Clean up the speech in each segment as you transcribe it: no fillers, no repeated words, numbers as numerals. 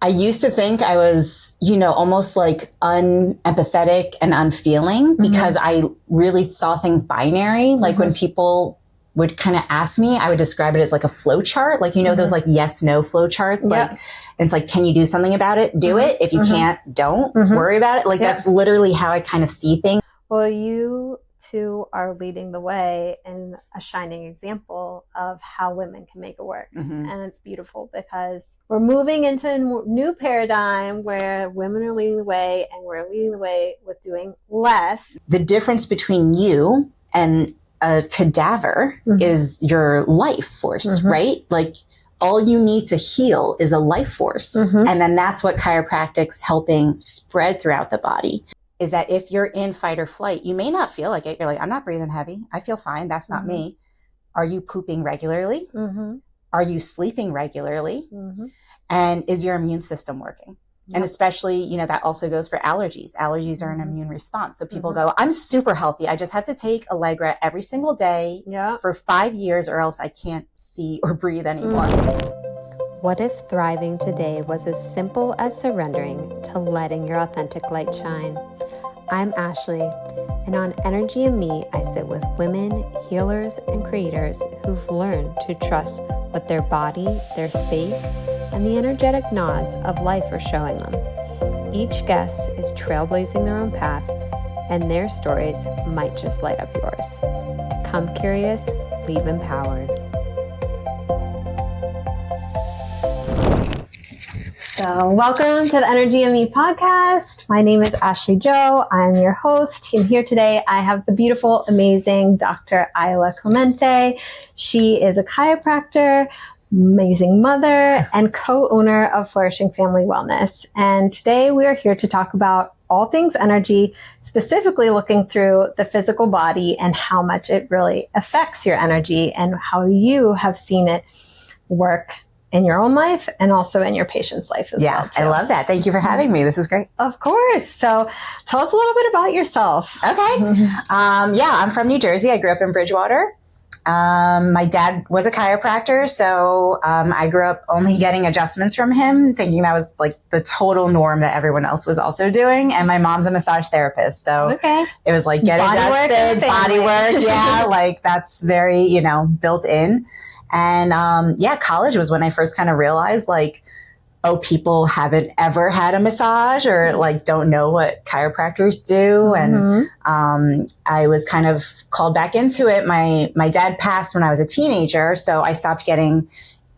I used to think I was, almost like unempathetic and unfeeling because I really saw things binary. Like when people would kind of ask me, I would describe it as like a flow chart. Like, those like yes, no flow charts. Like, it's like, can you do something about it? Do it. If you can't, don't worry about it. Like that's literally how I kind of see things. Well, you two are leading the way and a shining example of how women can make it work. And it's beautiful because we're moving into a new paradigm where women are leading the way, and we're leading the way with doing less. The difference between you and a cadaver is your life force, right? Like all you need to heal is a life force. And then that's what chiropractic's helping spread throughout the body. Is that if you're in fight or flight, you may not feel like it. You're like, I'm not breathing heavy. I feel fine. That's not me. Are you pooping regularly? Are you sleeping regularly? And is your immune system working? And especially, that also goes for allergies. Allergies are an immune response. So people go, I'm super healthy. I just have to take Allegra every single day for 5 years or else I can't see or breathe anymore. What if thriving today was as simple as surrendering to letting your authentic light shine? I'm Ashley, and on Energy and Me, I sit with women, healers, and creators who've learned to trust what their body, their space, and the energetic nods of life are showing them. Each guest is trailblazing their own path, and their stories might just light up yours. Come curious, leave empowered. So welcome to the Energy and Me podcast. My name is Ashley Joe. I'm your host. And here today I have the beautiful, amazing Dr. Ila Clemente. She is a chiropractor, amazing mother, and co-owner of Flourishing Family Wellness. And today we are here to talk about all things energy, specifically looking through the physical body and how much it really affects your energy and how you have seen it work in your own life and also in your patient's life as well. Yeah, I love that. Thank you for having me. This is great. Of course. So tell us a little bit about yourself. Okay. I'm from New Jersey. I grew up in Bridgewater. My dad was a chiropractor, so I grew up only getting adjustments from him, thinking that was like the total norm that everyone else was also doing. And my mom's a massage therapist, so it was like get adjusted, body work. Yeah, like that's very, built in. And college was when I first kind of realized like, oh, people haven't ever had a massage or like don't know what chiropractors do. And I was kind of called back into it. My dad passed when I was a teenager, so I stopped getting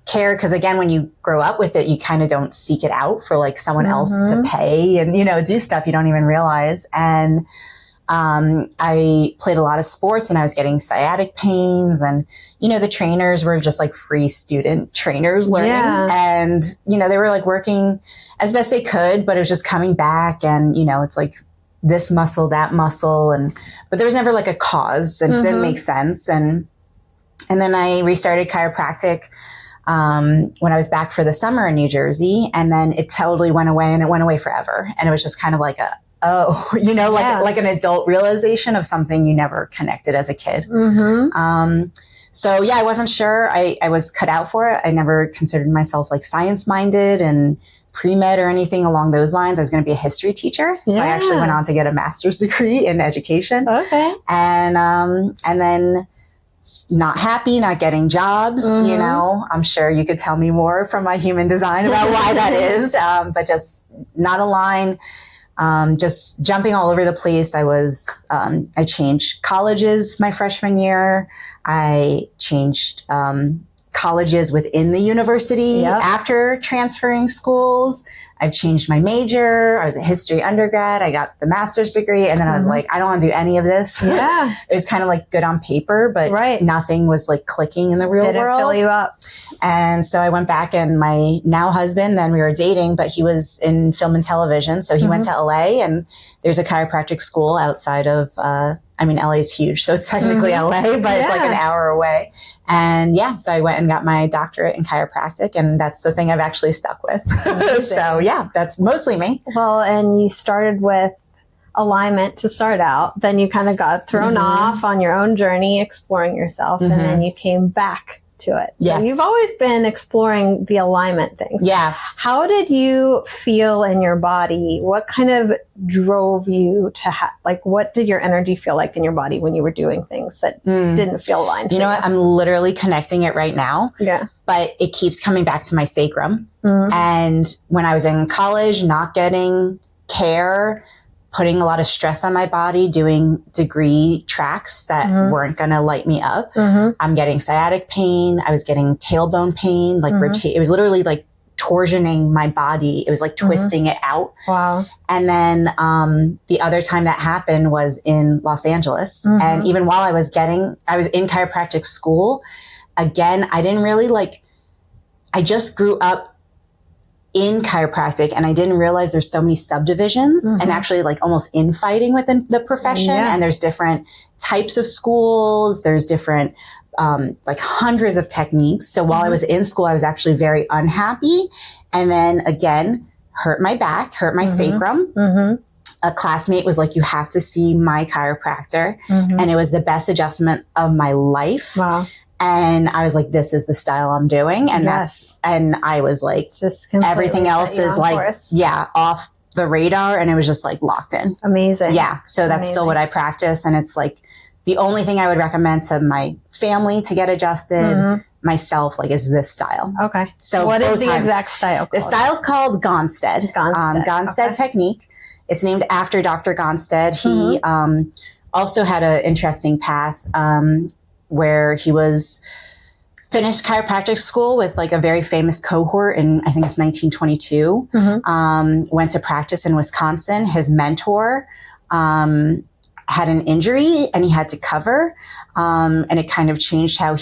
care because again, when you grow up with it, you kind of don't seek it out for like someone else to pay and, do stuff you don't even realize. And I played a lot of sports and I was getting sciatic pains and, the trainers were just like free student trainers learning and, they were like working as best they could, but it was just coming back and, it's like this muscle, that muscle. But there was never like a cause and it didn't make sense. And then I restarted chiropractic, when I was back for the summer in New Jersey, and then it totally went away and it went away forever. And it was just kind of like like an adult realization of something you never connected as a kid. I wasn't sure. I was cut out for it. I never considered myself like science minded and pre-med or anything along those lines. I was going to be a history teacher. So I actually went on to get a master's degree in education. Okay. And then not happy, not getting jobs, I'm sure you could tell me more from my human design about why that is, but just not aligned. Just jumping all over the place. I changed colleges my freshman year. I changed, colleges within the university after transferring schools. I've changed my major. I was a history undergrad. I got the master's degree. And then I was like, I don't want to do any of this. Yeah. It was kind of like good on paper, but nothing was like clicking in the real world. Didn't fill you up. And so I went back and my now husband, then we were dating, but he was in film and television. So he went to LA and there's a chiropractic school outside of, LA is huge. So it's technically LA, but it's like an hour away. And so I went and got my doctorate in chiropractic and that's the thing I've actually stuck with. So that's mostly me. Well, and you started with alignment to start out. Then you kind of got thrown off on your own journey, exploring yourself. And then you came back to it. So Yes. you've always been exploring the alignment things. Yeah. How did you feel in your body? What kind of drove you to what did your energy feel like in your body when you were doing things that didn't feel aligned? You know what? I'm literally connecting it right now. Yeah. But it keeps coming back to my sacrum. And when I was in college, not getting care, putting a lot of stress on my body, doing degree tracks that weren't going to light me up. I'm getting sciatic pain. I was getting tailbone pain, like it was literally like torsioning my body. It was like twisting it out. Wow. And then the other time that happened was in Los Angeles. And even while I was in chiropractic school, again, I didn't really I just grew up in chiropractic and I didn't realize there's so many subdivisions and actually almost infighting within the profession. Yeah. And there's different types of schools. There's different, hundreds of techniques. So while I was in school, I was actually very unhappy. And then again, hurt my back, hurt my sacrum. A classmate was like, you have to see my chiropractor. And it was the best adjustment of my life. Wow. And I was like, this is the style I'm doing. And and I was like, just everything else is off the radar. And it was just locked in. Amazing. Yeah. So that's still what I practice. And it's the only thing I would recommend to my family to get adjusted, myself, is this style. Okay. So what is the exact style called? The style's called Gonstead. Gonstead technique. It's named after Dr. Gonstead. He also had an interesting path where he was finished chiropractic school with a very famous cohort in, I think it's 1922, went to practice in Wisconsin. His mentor had an injury and he had to cover, and it kind of changed how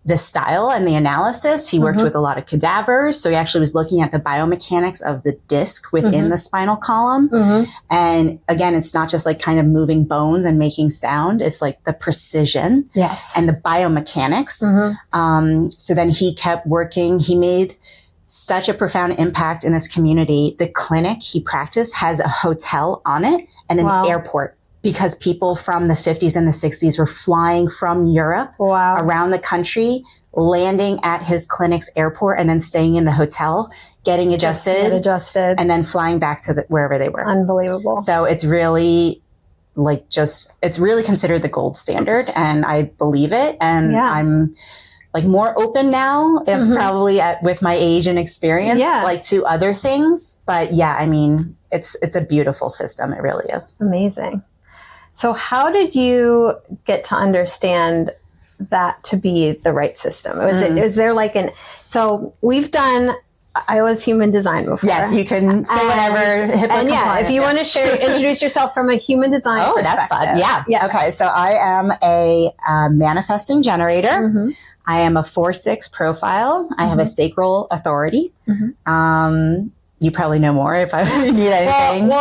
the style and the analysis. He worked with a lot of cadavers. So he actually was looking at the biomechanics of the disc within the spinal column. And again, it's not just kind of moving bones and making sound. It's the precision and the biomechanics. So then he kept working. He made such a profound impact in this community. The clinic he practiced has a hotel on it and an airport, because people from the 50s and the 60s were flying from Europe around the country, landing at his clinic's airport and then staying in the hotel, getting adjusted, and then flying back to wherever they were. Unbelievable. So it's really it's really considered the gold standard, and I believe it. And I'm more open now, probably with my age and experience, to other things. But yeah, I mean, it's a beautiful system. It really is. Amazing. So how did you get to understand that to be the right system? Is there so we've done Ila's human design before. Yes, you can say whatever. And if you want to introduce yourself from a human design perspective. That's fun. Yeah. Yes. Okay. So I am a manifesting generator. I am a 4/6 profile. I have a sacral authority. You probably know more if I need anything. Well,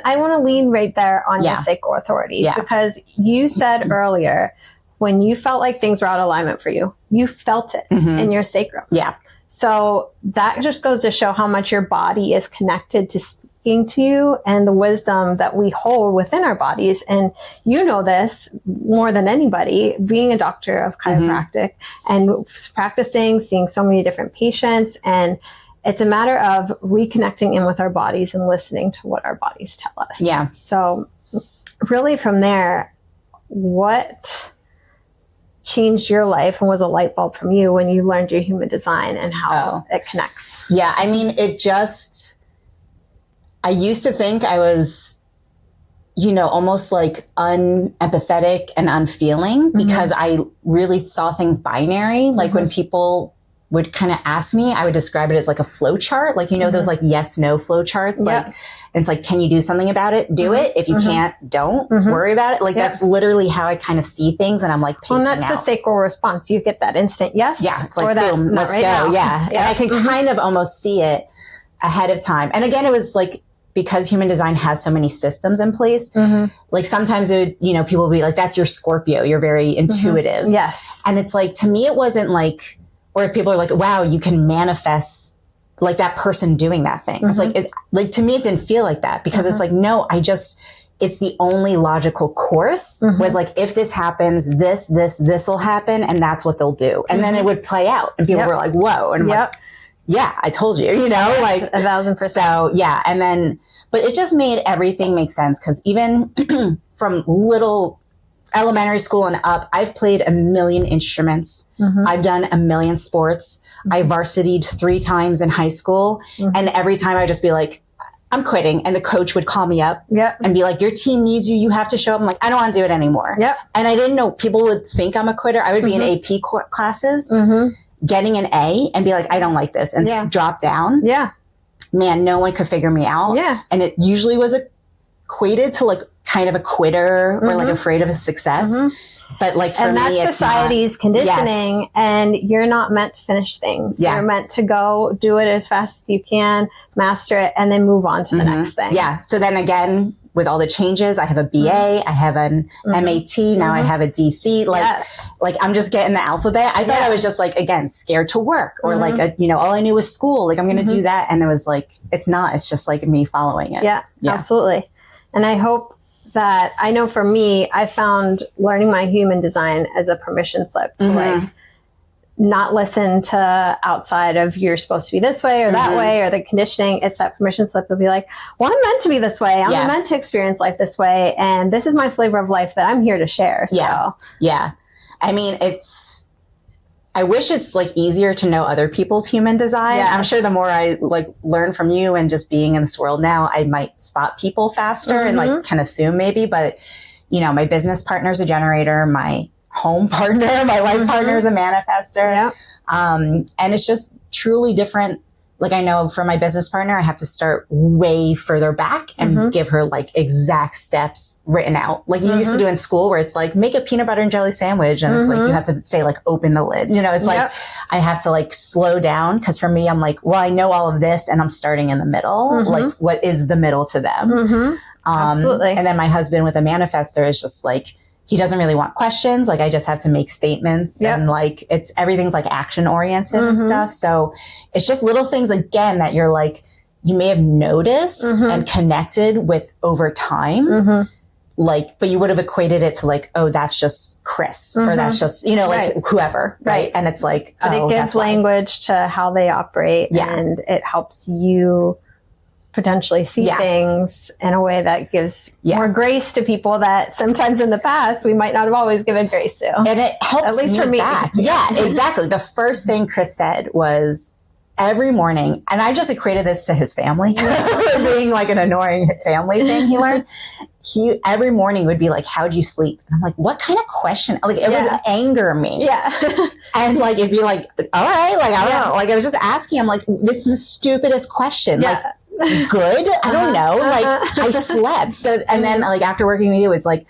I want to lean right there on your sacral authority because you said earlier when you felt like things were out of alignment for you, you felt it in your sacrum. Yeah. So that just goes to show how much your body is connected to speaking to you and the wisdom that we hold within our bodies. And you know this more than anybody, being a doctor of chiropractic and practicing, seeing so many different patients. And it's a matter of reconnecting in with our bodies and listening to what our bodies tell us. Yeah. So really from there, what changed your life and was a light bulb from you when you learned your human design and how it connects? Yeah. I mean, I used to think I was, almost unempathetic and unfeeling because I really saw things binary. When people would kind of ask me, I would describe it as a flow chart. Those yes, no flow charts. It's can you do something about it? Do it. If you can't, don't worry about it. That's literally how I kind of see things. And I'm pacing out. Well, that's the sacral response. You get that instant yes. Yeah. It's boom, let's go. Now. Yeah. And I can kind of almost see it ahead of time. And again, it was because human design has so many systems in place, sometimes people will be that's your Scorpio. You're very intuitive. Yes. And it's to me, it wasn't or if people are wow, you can manifest that person doing that thing. It's to me, it didn't feel like that because it's no, it's the only logical course was like, if this happens, this will happen. And that's what they'll do. And then it would play out and people were like, whoa. And I'm like, yeah, I told you, you know, like 1,000%. So yeah. And then, but it just made everything make sense. Cause even from little elementary school and up, I've played a million instruments. I've done a million sports. I varsitied 3 times in high school. And every time I would just be like, I'm quitting. And the coach would call me up and be like, your team needs you. You have to show up. I'm like, I don't want to do it anymore. And I didn't know people would think I'm a quitter. I would be in AP classes, getting an A and be like, I don't like this, and drop down. Man, no one could figure me out. And it usually was equated to like kind of a quitter or like afraid of a success. But like for me, that's society's conditioning, and you're not meant to finish things. You're meant to go do it as fast as you can, master it, and then move on to the next thing. So then again, with all the changes, I have a BA, I have an MAT, now I have a DC. Like I'm just getting the alphabet. I thought I was just like, again, scared to work or like, you know, all I knew was school. Like I'm going to do that. And it was like, it's not, it's just like me following it. Absolutely. And I hope that, I know for me, I found learning my human design as a permission slip to like not listen to outside of you're supposed to be this way or that way or the conditioning. It's that permission slip to be like, well, I'm meant to be this way. I'm meant to experience life this way. And this is my flavor of life that I'm here to share. So I mean, I wish it's like easier to know other people's human design. I'm sure the more I like learn from you and just being in this world now, I might spot people faster and like can assume maybe, but you know, my business partner's a generator, my home partner, my life partner is a manifester. And it's just truly different. Like I know for my business partner, I have to start way further back and give her like exact steps written out. Like you used to do in school where it's like, make a peanut butter and jelly sandwich. And it's like, you have to say like, open the lid. You know, it's like, I have to like slow down. Cause for me, I'm like, well, I know all of this and I'm starting in the middle. Like what is the middle to them? Absolutely. And then my husband with a manifestor is just like, he doesn't really want questions. Like I just have to make statements and like everything's like action oriented and stuff. So it's just little things again that you're like, you may have noticed and connected with over time. Like, but you would have equated it to like, oh, that's just Chris or that's just, you know, like whoever. Right. And it's like, but it gives language to how they operate and it helps you potentially see things in a way that gives more grace to people that sometimes in the past we might not have always given grace to. And it helps, at least for me. Back. Yeah, exactly. The first thing Chris said was every morning, and I just equated this to his family, being like an annoying family thing he learned. He every morning would be like, how'd you sleep? And I'm like, what kind of question? Like it would anger me. And like, it'd be like, all right, like, I don't know. Like I was just asking him like, this is the stupidest question. Like, good. I don't know. Like I slept. So, and then like after working with you, it's like,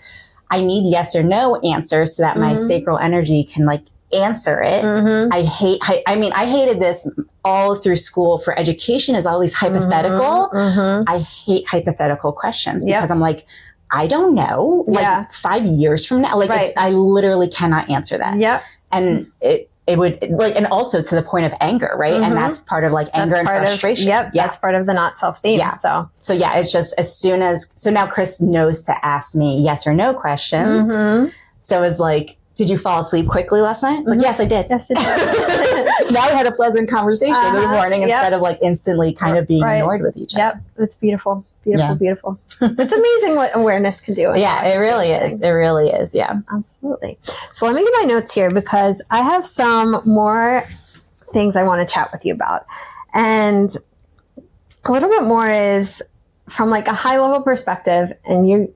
I need yes or no answers so that my sacral energy can like answer it. I hated this all through school for education is all these hypothetical. I hate hypothetical questions because I'm like, I don't know, like 5 years from now, like I literally cannot answer that. And it would like, and also to the point of anger, right? And that's part of like anger and frustration. That's part of the not self theme. So yeah, it's just so now Chris knows to ask me yes or no questions. So it's like, did you fall asleep quickly last night? It's like, yes, I did. Now we had a pleasant conversation in the morning instead of like instantly kind of being annoyed with each other. It's beautiful. Beautiful. It's amazing what awareness can do. It really is. It really is. Yeah, absolutely. So let me get my notes here because I have some more things I want to chat with you about. And a little bit more is from like a high level perspective, and you're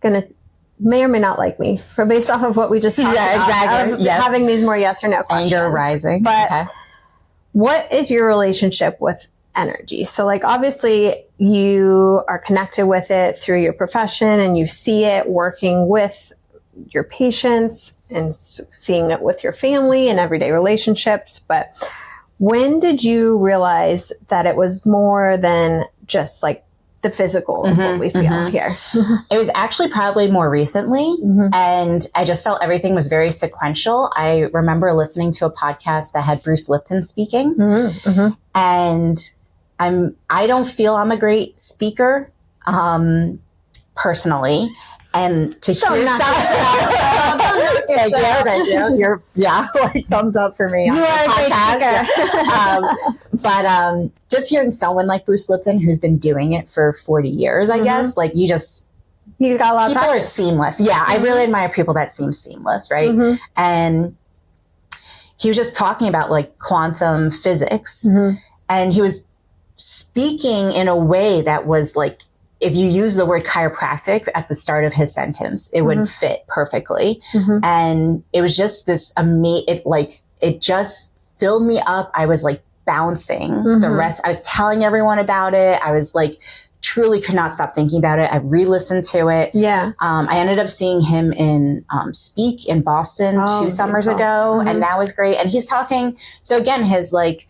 going to may or may not like me for based off of what we just talked about. Exactly. Having these more yes or no questions. Anger rising. But what is your relationship with energy? So like obviously you are connected with it through your profession and you see it working with your patients and seeing it with your family and everyday relationships. But when did you realize that it was more than just like the physical of what we feel here? It was actually probably more recently. And I just felt everything was very sequential. I remember listening to a podcast that had Bruce Lipton speaking. And I don't feel I'm a great speaker. personally. And to hear Don't knock yourself. Thank you. You're, like thumbs up for me. You are a great speaker. But just hearing someone like Bruce Lipton, who's been doing it for 40 years, I guess, like he's got a lot of people practice. Are seamless. Yeah, I really admire people that seem seamless, right? And he was just talking about like quantum physics, and he was speaking in a way that was like, if you use the word chiropractic at the start of his sentence, it would fit perfectly. And it was just this it just filled me up. I was like bouncing the rest. I was telling everyone about it. I was like, truly could not stop thinking about it. I re-listened to it. Yeah. I ended up seeing him in Speak in Boston 2 summers ago. And that was great. And he's talking, so again, his like,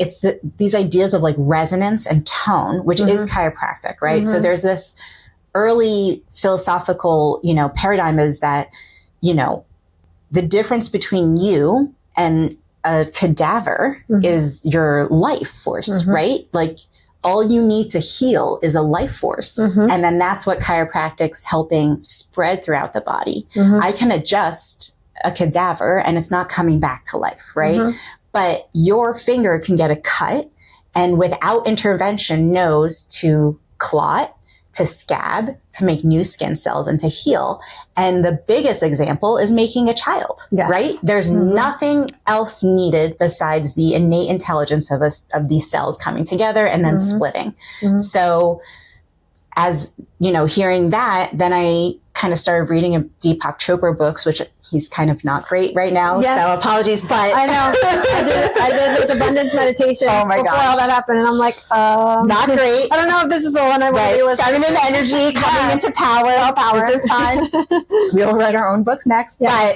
it's these ideas of like resonance and tone, which is chiropractic, right? So there's this early philosophical, paradigm is that, the difference between you and a cadaver is your life force, right? Like all you need to heal is a life force. And then that's what chiropractic's helping spread throughout the body. I can adjust a cadaver and it's not coming back to life, right? But your finger can get a cut and without intervention knows to clot, to scab, to make new skin cells and to heal. And the biggest example is making a child, right? There's nothing else needed besides the innate intelligence of these cells coming together and then splitting. So as, hearing that, then I kind of started reading Deepak Chopra books, which he's kind of not great right now. So apologies, but I know I did his abundance meditation before all that happened. And I'm like, not great. I don't know if this is the one I want to be with. Feminine energy coming into power. This is fine. We'll write our own books next. But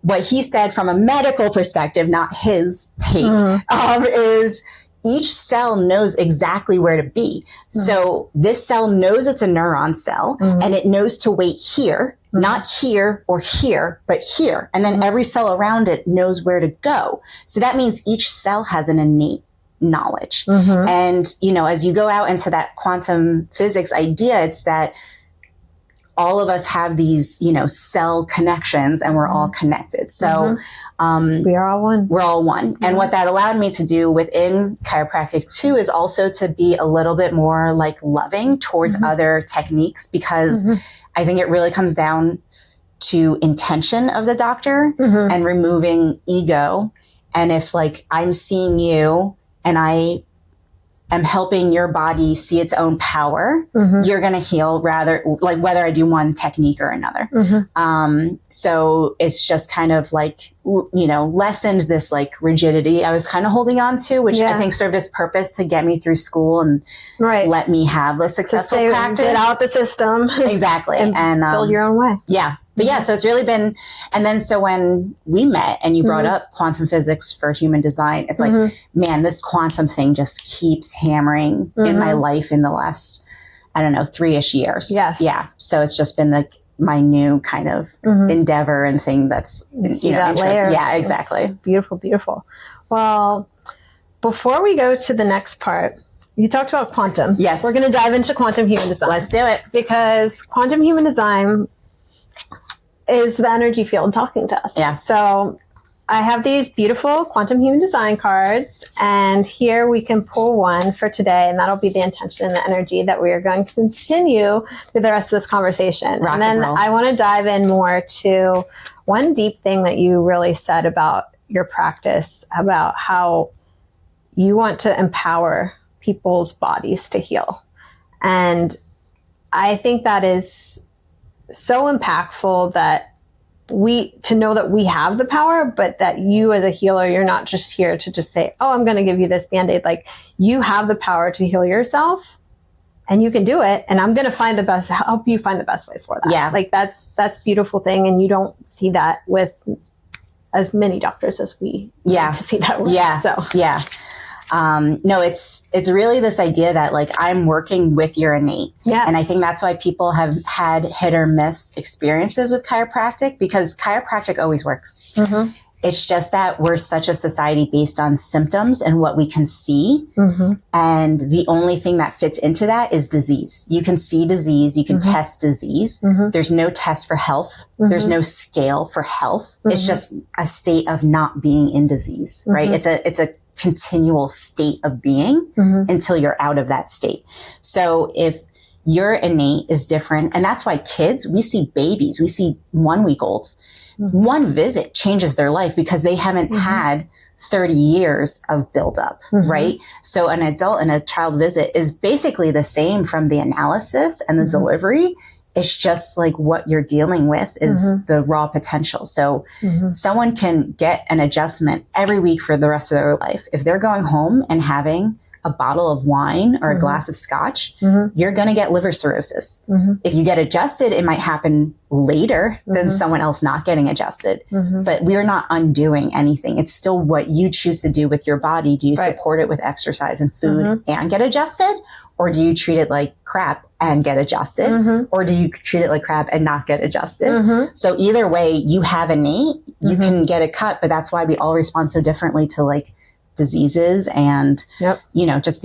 what he said from a medical perspective, not his take, is each cell knows exactly where to be. So this cell knows it's a neuron cell and it knows to wait here, not here or here, but here. And then every cell around it knows where to go. So that means each cell has an innate knowledge. And, as you go out into that quantum physics idea, it's that all of us have these, cell connections and we're all connected. So, we are all one. We're all one. And what that allowed me to do within chiropractic too is also to be a little bit more like loving towards other techniques, because I think it really comes down to intention of the doctor and removing ego. And if like I'm seeing you and I am helping your body see its own power, you're going to heal rather like whether I do one technique or another. So it's just kind of like, lessened this like rigidity I was kind of holding on to, which I think served its purpose to get me through school and let me have a successful practice. Get out the system. Exactly. And build your own way. Yeah. But so it's really been, and then so when we met and you brought up quantum physics for human design, it's like, man, this quantum thing just keeps hammering in my life in the last, 3-ish years. Yes. Yeah. So it's just been my new kind of endeavor and thing that's, that layer. Yeah, exactly. That's beautiful, beautiful. Well, before we go to the next part, you talked about quantum. Yes. We're going to dive into quantum human design. Let's do it. Because quantum human design is the energy field talking to us. Yeah. So I have these beautiful quantum human design cards, and here we can pull one for today, and that'll be the intention and the energy that we are going to continue through the rest of this conversation. Rock and then roll. I want to dive in more to one deep thing that you really said about your practice, about how you want to empower people's bodies to heal. And I think that is so impactful, that to know that we have the power, but that you as a healer, you're not just here to just say, oh, I'm going to give you this Band-Aid. Like, you have the power to heal yourself and you can do it. And I'm going to help you find the best way for that. Yeah. Like that's a beautiful thing. And you don't see that with as many doctors as we like to see that with. Yeah. So no, it's really this idea that like I'm working with your innate. Yes. And I think that's why people have had hit or miss experiences with chiropractic, because chiropractic always works. It's just that we're such a society based on symptoms and what we can see. And the only thing that fits into that is disease. You can see disease. You can test disease. There's no test for health. There's no scale for health. It's just a state of not being in disease, right? It's a continual state of being until you're out of that state. So if your innate is different, and that's why kids, we see babies, we see 1 week olds. One visit changes their life because they haven't had 30 years of buildup, right? So an adult and a child visit is basically the same from the analysis and the delivery. It's just like what you're dealing with is the raw potential. So someone can get an adjustment every week for the rest of their life. If they're going home and having a bottle of wine or a glass of scotch, you're going to get liver cirrhosis. If you get adjusted, it might happen later than someone else not getting adjusted. But we're not undoing anything. It's still what you choose to do with your body. Do you support it with exercise and food and get adjusted? Or do you treat it like crap and get adjusted? Or do you treat it like crap and not get adjusted? So either way, you have innate, you can get a cut, but that's why we all respond so differently to like diseases and, you know, just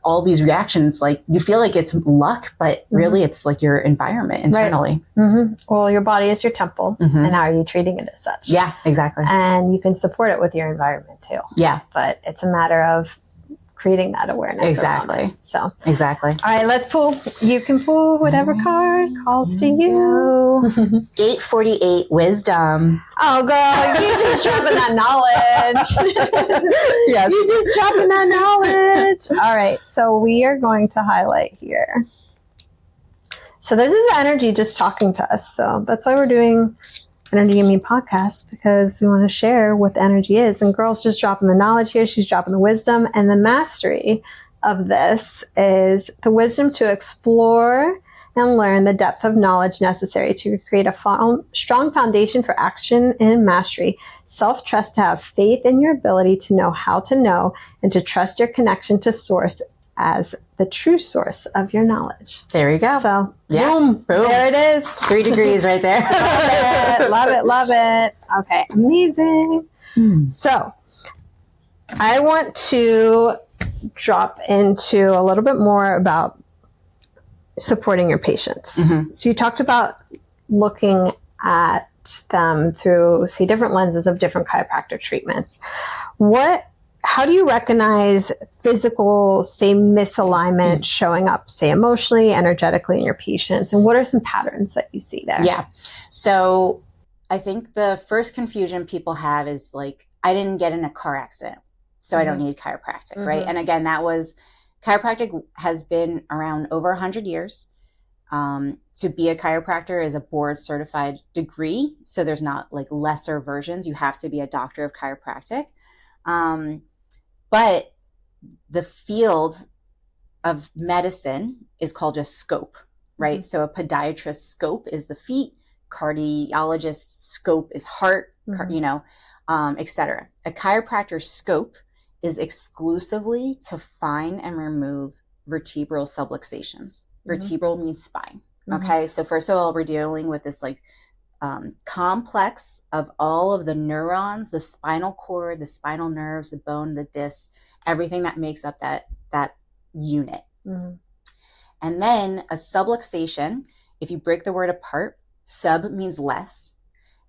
all these reactions. Like you feel like it's luck, but really it's like your environment internally. Well, your body is your temple, and how are you treating it as such? Yeah, exactly. And you can support it with your environment too. Yeah. But it's a matter of creating that awareness. Exactly. So exactly. All right, let's pull. You can pull whatever card calls to you. Gate 48, wisdom. Oh, girl, you just dropping that knowledge. Yes. You just dropping that knowledge. All right, so we are going to highlight here. So this is the energy just talking to us. So that's why we're doing Energy in Me podcast, because we want to share what the energy is. And girl's just dropping the knowledge here. She's dropping the wisdom. And the mastery of this is the wisdom to explore and learn the depth of knowledge necessary to create a strong foundation for action and mastery. Self-trust to have faith in your ability to know how to know, and to trust your connection to source as the true source of your knowledge. There you go. So, boom. There it is. 3 degrees right there. Love it, love it. Okay, amazing. So, I want to drop into a little bit more about supporting your patients. So you talked about looking at them through, say, different lenses of different chiropractor treatments. How do you recognize physical, say, misalignment showing up, say, emotionally, energetically in your patients? And what are some patterns that you see there? Yeah. So I think the first confusion people have is like, I didn't get in a car accident, so I don't need chiropractic, right? And again, chiropractic has been around over 100 years. To be a chiropractor is a board certified degree. So there's not like lesser versions. You have to be a doctor of chiropractic. But the field of medicine is called a scope, right? So a podiatrist scope is the feet, cardiologist scope is heart, etc. A chiropractor scope is exclusively to find and remove vertebral subluxations. Vertebral means spine. Okay. So first of all, we're dealing with this like complex of all of the neurons, the spinal cord, the spinal nerves, the bone, the disc, everything that makes up that unit. And then a subluxation, if you break the word apart, sub means less,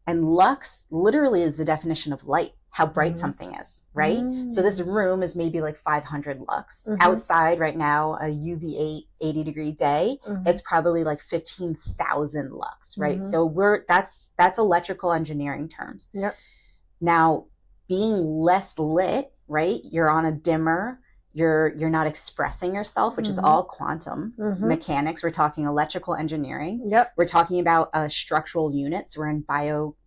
and lux literally is the definition of light, how bright something is, right? So this room is maybe like 500 lux. Outside right now, a UV 80-degree day, it's probably like 15,000 lux, right? So that's electrical engineering terms. Now, being less lit, right? You're on a dimmer, you're not expressing yourself, which is all quantum mechanics. We're talking electrical engineering. We're talking about structural units. We're in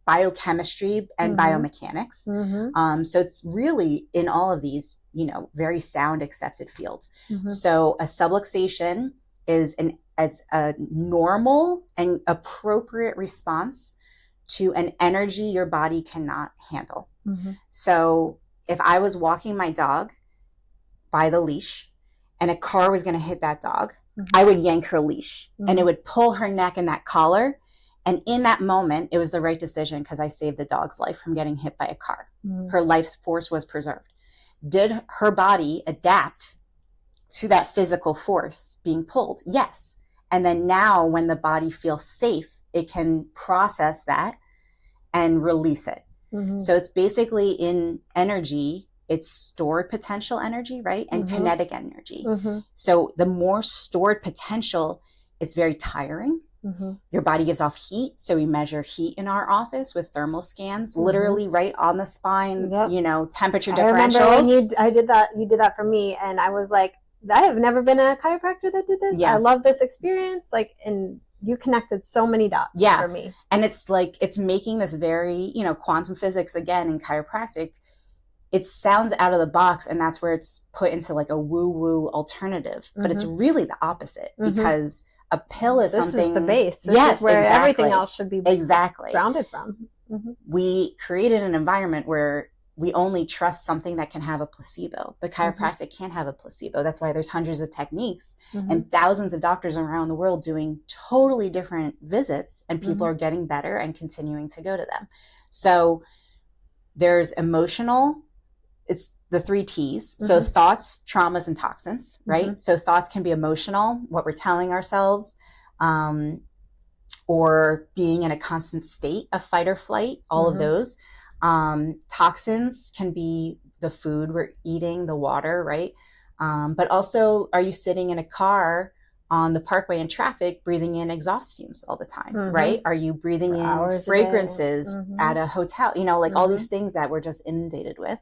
biochemistry and biomechanics. So it's really in all of these, very sound accepted fields. So a subluxation is a normal and appropriate response to an energy your body cannot handle. So if I was walking my dog by the leash and a car was going to hit that dog, I would yank her leash and it would pull her neck and that collar, And in that moment, it was the right decision because I saved the dog's life from getting hit by a car. Her life force was preserved. Did her body adapt to that physical force being pulled? Yes. And then now when the body feels safe, it can process that and release it. So it's basically in energy, it's stored potential energy, right? And kinetic energy. So the more stored potential, it's very tiring. Your body gives off heat. So we measure heat in our office with thermal scans, literally right on the spine, you know, temperature differentials. I remember when you did that for me, and I was like, I have never been a chiropractor that did this. I love this experience. Like, and you connected so many dots for me. And it's like, it's making this very, you know, quantum physics again in chiropractic. It sounds out of the box, and that's where it's put into like a woo-woo alternative. But it's really the opposite because a pill is something. This is the base. This is where everything else should be grounded from. We created an environment where we only trust something that can have a placebo, but chiropractic can't have a placebo. That's why there's hundreds of techniques and thousands of doctors around the world doing totally different visits, and people are getting better and continuing to go to them. So there's emotional, it's the 3 T's. So thoughts, traumas, and toxins, right? So thoughts can be emotional, what we're telling ourselves, or being in a constant state of fight or flight, all of those. Toxins can be the food we're eating, the water, right? But also, are you sitting in a car on the parkway in traffic, breathing in exhaust fumes all the time, right? Are you breathing in fragrances at a hotel? You know, like all these things that we're just inundated with.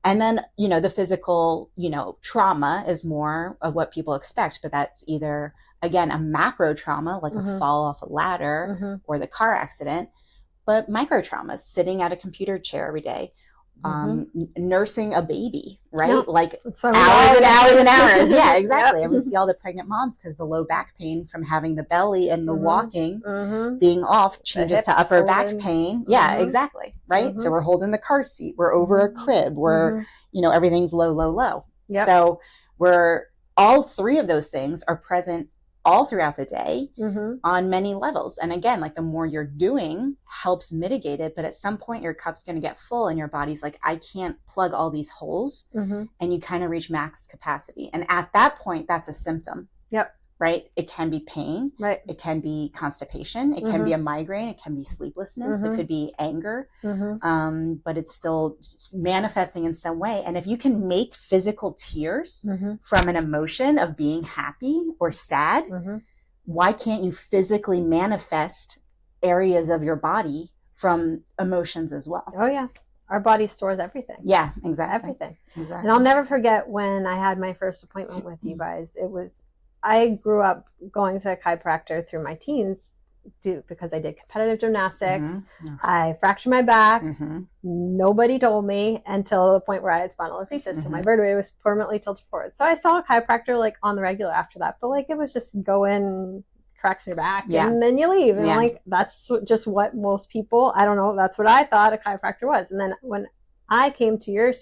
And then, you know, the physical, you know, trauma is more of what people expect, but that's either, again, a macro trauma, like a fall off a ladder or the car accident, but micro traumas, sitting at a computer chair every day, nursing a baby, right? Like hours and hours and hours. Yeah, exactly. And we see all the pregnant moms because the low back pain from having the belly and the walking being off changes to upper back pain. Yeah, exactly. Right. So we're holding the car seat. We're over a crib. We're, you know, everything's low, low, low. So we're, all 3 of those things are present all throughout the day on many levels. And again, like the more you're doing helps mitigate it. But at some point your cup's going to get full and your body's like, I can't plug all these holes. And you kind of reach max capacity. And at that point, that's a symptom. Right? It can be pain. Right. It can be constipation. It can be a migraine. It can be sleeplessness. It could be anger. But it's still manifesting in some way. And if you can make physical tears from an emotion of being happy or sad, why can't you physically manifest areas of your body from emotions as well? Oh, yeah. Our body stores everything. Yeah, exactly. Everything. Exactly. And I'll never forget when I had my first appointment with you guys. I grew up going to a chiropractor through my teens because I did competitive gymnastics. I fractured my back. Nobody told me until the point where I had spondylolisthesis. So my vertebrae was permanently tilted forward. So I saw a chiropractor like on the regular after that. But like it was just go in, cracks in your back, and then you leave. And like that's just what most people, I don't know, that's what I thought a chiropractor was. And then when I came to your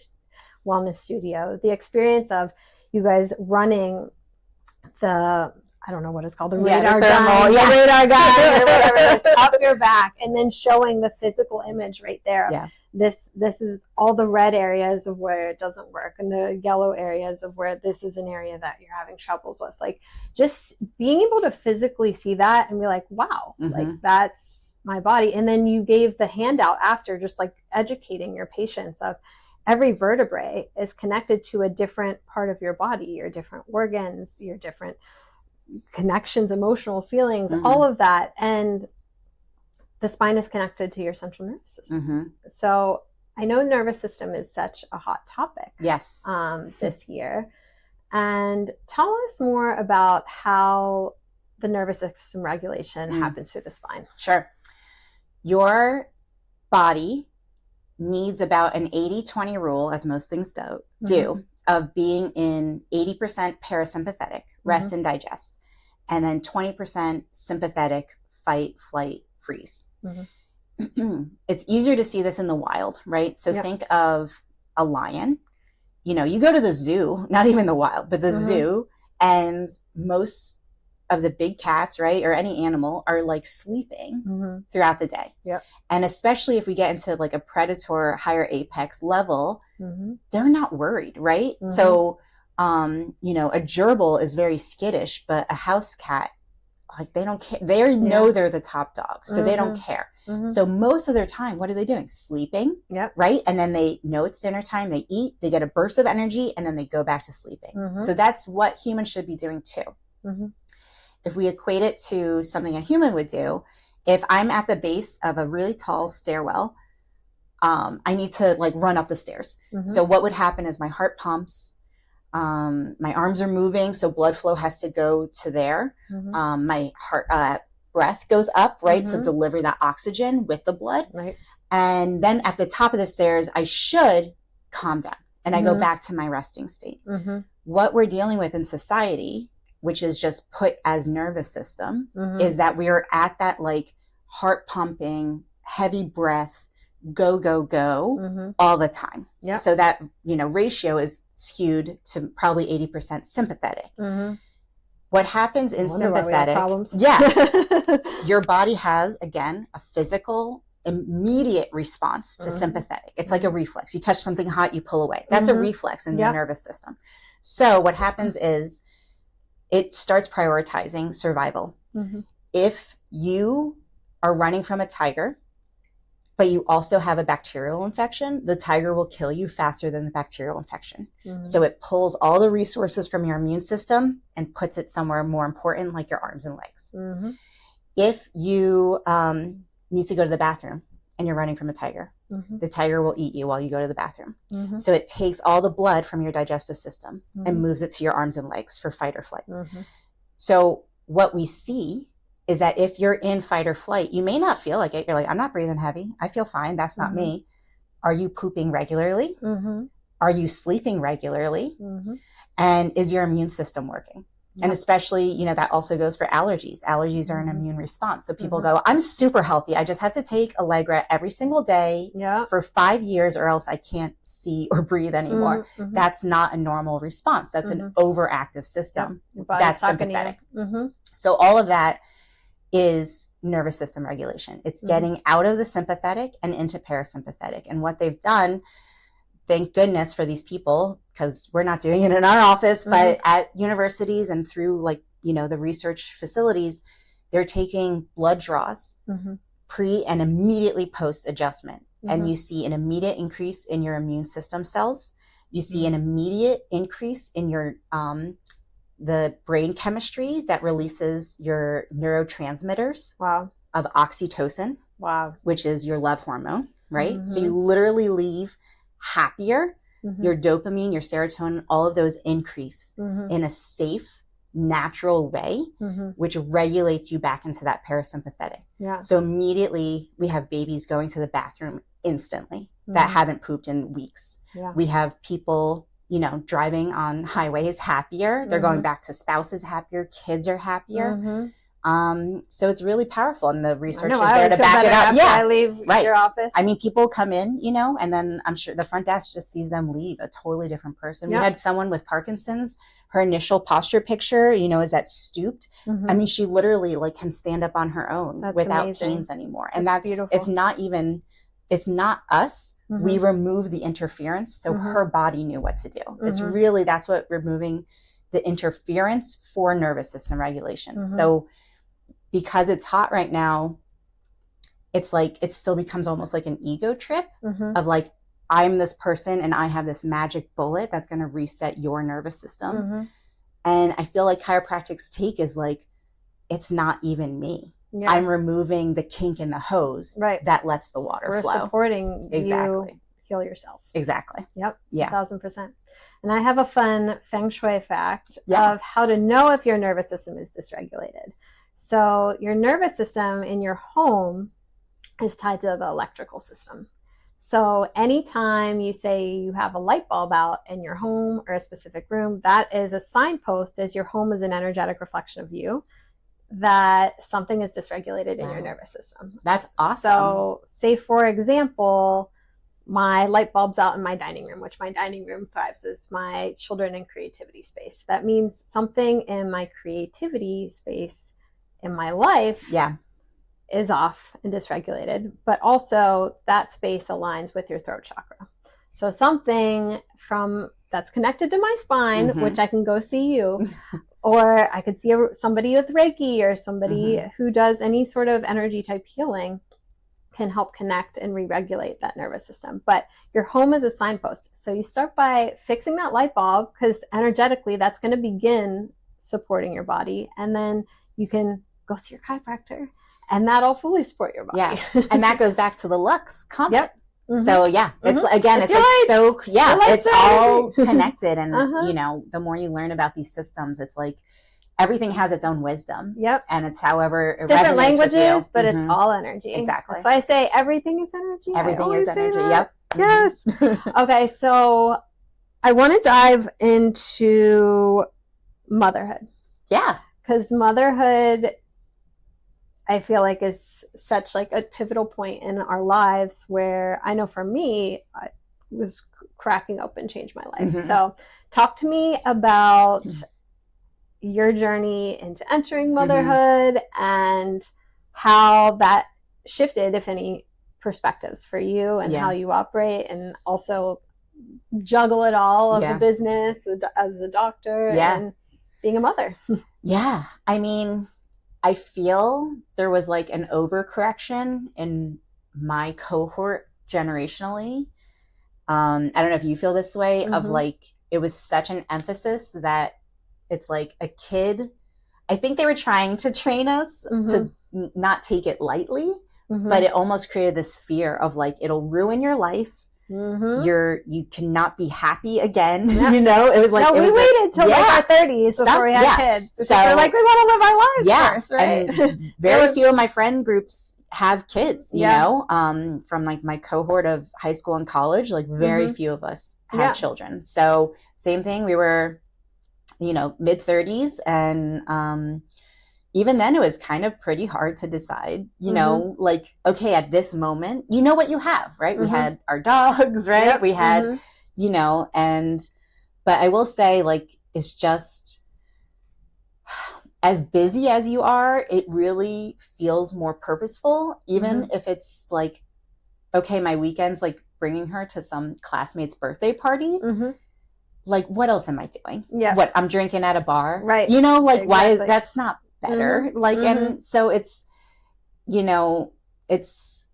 wellness studio, the experience of you guys running I don't know what it's called, the radar gun, the radar gun or whatever it is, up your back, and then showing the physical image right there. This is all the red areas of where it doesn't work, and the yellow areas of where this is an area that you're having troubles with. Like just being able to physically see that and be like, wow, like that's my body. And then you gave the handout after, just like educating your patients of every vertebrae is connected to a different part of your body, your different organs, your different connections, emotional feelings, all of that. And the spine is connected to your central nervous system. So I know nervous system is such a hot topic this year. And tell us more about how the nervous system regulation happens through the spine. Sure. Your body needs about an 80-20 rule, as most things do, of being in 80% parasympathetic, rest and digest, and then 20% sympathetic, fight, flight, freeze. It's easier to see this in the wild, right? So think of a lion. You know, you go to the zoo, not even the wild, but the zoo, and most of the big cats, right, or any animal are like sleeping throughout the day. Yep. And especially if we get into like a predator higher apex level, they're not worried, right? So, you know, a gerbil is very skittish, but a house cat, like they don't care. They know they're the top dog, so they don't care. So most of their time, what are they doing? Sleeping, right? And then they know it's dinner time. They eat, they get a burst of energy, and then they go back to sleeping. So that's what humans should be doing too. If we equate it to something a human would do, if I'm at the base of a really tall stairwell, I need to like run up the stairs. So what would happen is my heart pumps, my arms are moving, so blood flow has to go to there. My heart breath goes up, right, to deliver that oxygen with the blood. Right. And then at the top of the stairs, I should calm down and I go back to my resting state. What we're dealing with in society, which is just put as nervous system, is that we are at that like heart pumping, heavy breath, go, go, go all the time. So that, you know, ratio is skewed to probably 80% sympathetic. What happens in sympathetic, your body has, again, a physical, immediate response to sympathetic. It's like a reflex. You touch something hot, you pull away. That's a reflex in your nervous system. So what happens is it starts prioritizing survival. If you are running from a tiger, but you also have a bacterial infection, the tiger will kill you faster than the bacterial infection. So it pulls all the resources from your immune system and puts it somewhere more important, like your arms and legs. If you need to go to the bathroom and you're running from a tiger, the tiger will eat you while you go to the bathroom. So it takes all the blood from your digestive system and moves it to your arms and legs for fight or flight. So what we see is that if you're in fight or flight, you may not feel like it. You're like, I'm not breathing heavy. I feel fine. That's not me. Are you pooping regularly? Are you sleeping regularly? And is your immune system working? And especially, you know, that also goes for allergies. Allergies are an immune response. So people go, I'm super healthy. I just have to take Allegra every single day for 5 years or else I can't see or breathe anymore. That's not a normal response. That's an overactive system. That's sympathetic. So all of that is nervous system regulation. It's getting out of the sympathetic and into parasympathetic. And what they've done, thank goodness for these people, because we're not doing it in our office, but at universities and through like, you know, the research facilities, they're taking blood draws pre and immediately post adjustment. And you see an immediate increase in your immune system cells. You see an immediate increase in your the brain chemistry that releases your neurotransmitters of oxytocin, which is your love hormone, right? So you literally leave happier. Your dopamine, your serotonin, all of those increase in a safe, natural way, which regulates you back into that parasympathetic. So immediately we have babies going to the bathroom instantly that haven't pooped in weeks. We have people, you know, driving on highways happier. They're going back to spouses happier. Kids are happier. So it's really powerful, and the research is there to back it up. I leave your office. I mean, people come in, you know, and then I'm sure the front desk just sees them leave a totally different person. We had someone with Parkinson's. Her initial posture picture, you know, is that stooped. I mean, she literally like can stand up on her own without canes anymore. And that's beautiful. It's not us. We remove the interference. So her body knew what to do. It's really, that's what removing the interference for nervous system regulation. So because it's hot right now, it's like, it still becomes almost like an ego trip of like, I'm this person and I have this magic bullet that's going to reset your nervous system. And I feel like chiropractic's take is like, it's not even me. I'm removing the kink in the hose that lets the water flow. We're supporting you heal yourself. Exactly. Yep. Yeah. 1000%. And I have a fun feng shui fact of how to know if your nervous system is dysregulated. So your nervous system in your home is tied to the electrical system. So anytime you say you have a light bulb out in your home or a specific room, that is a signpost, as your home is an energetic reflection of you, that something is dysregulated in your nervous system. That's awesome. So say, for example, my light bulb's out in my dining room, which my dining room thrives as my children and creativity space. That means something in my creativity space in my life is off and dysregulated, but also that space aligns with your throat chakra. So something from that's connected to my spine, which I can go see you, or I could see somebody with Reiki or somebody who does any sort of energy type healing, can help connect and re-regulate that nervous system. But your home is a signpost. So you start by fixing that light bulb, because energetically that's going to begin supporting your body. And then you can go see your chiropractor and that'll fully support your body. Yeah. And that goes back to the Lux comment. So it's again, it's like lights. so, it's all energy. connected. And you know, the more you learn about these systems, it's like everything has its own wisdom. And it's however it different resonates languages, with you. but it's all energy. Exactly. So I say everything is energy. Everything is energy. Yes. Okay. So I want to dive into motherhood. Yeah. Because motherhood, I feel like, is such like a pivotal point in our lives, where I know for me, I was cracking open, changed my life. So talk to me about your journey into entering motherhood and how that shifted, if any, perspectives for you and how you operate, and also juggle it all of the business as a doctor and being a mother. I mean, I feel there was like an overcorrection in my cohort generationally. I don't know if you feel this way, of like, it was such an emphasis that it's like a kid. I think they were trying to train us to not take it lightly, but it almost created this fear of like, it'll ruin your life. You cannot be happy again. You know, it was like, we waited till like our 30s before we had kids. So we're like, we want to live our lives first, right? And very few of my friend groups have kids, you know, from like my cohort of high school and college, like very few of us had children. So same thing, we were, you know, mid 30s. And even then it was kind of pretty hard to decide, you know, like, okay, at this moment, you know what you have, right? We had our dogs, right? We had, you know, but I will say, like, it's just, as busy as you are, it really feels more purposeful, even if it's like, okay, my weekend's like bringing her to some classmate's birthday party. Like, what else am I doing? What, I'm drinking at a bar? Right. You know, like, why is that's not better? Like, and so it's, you know,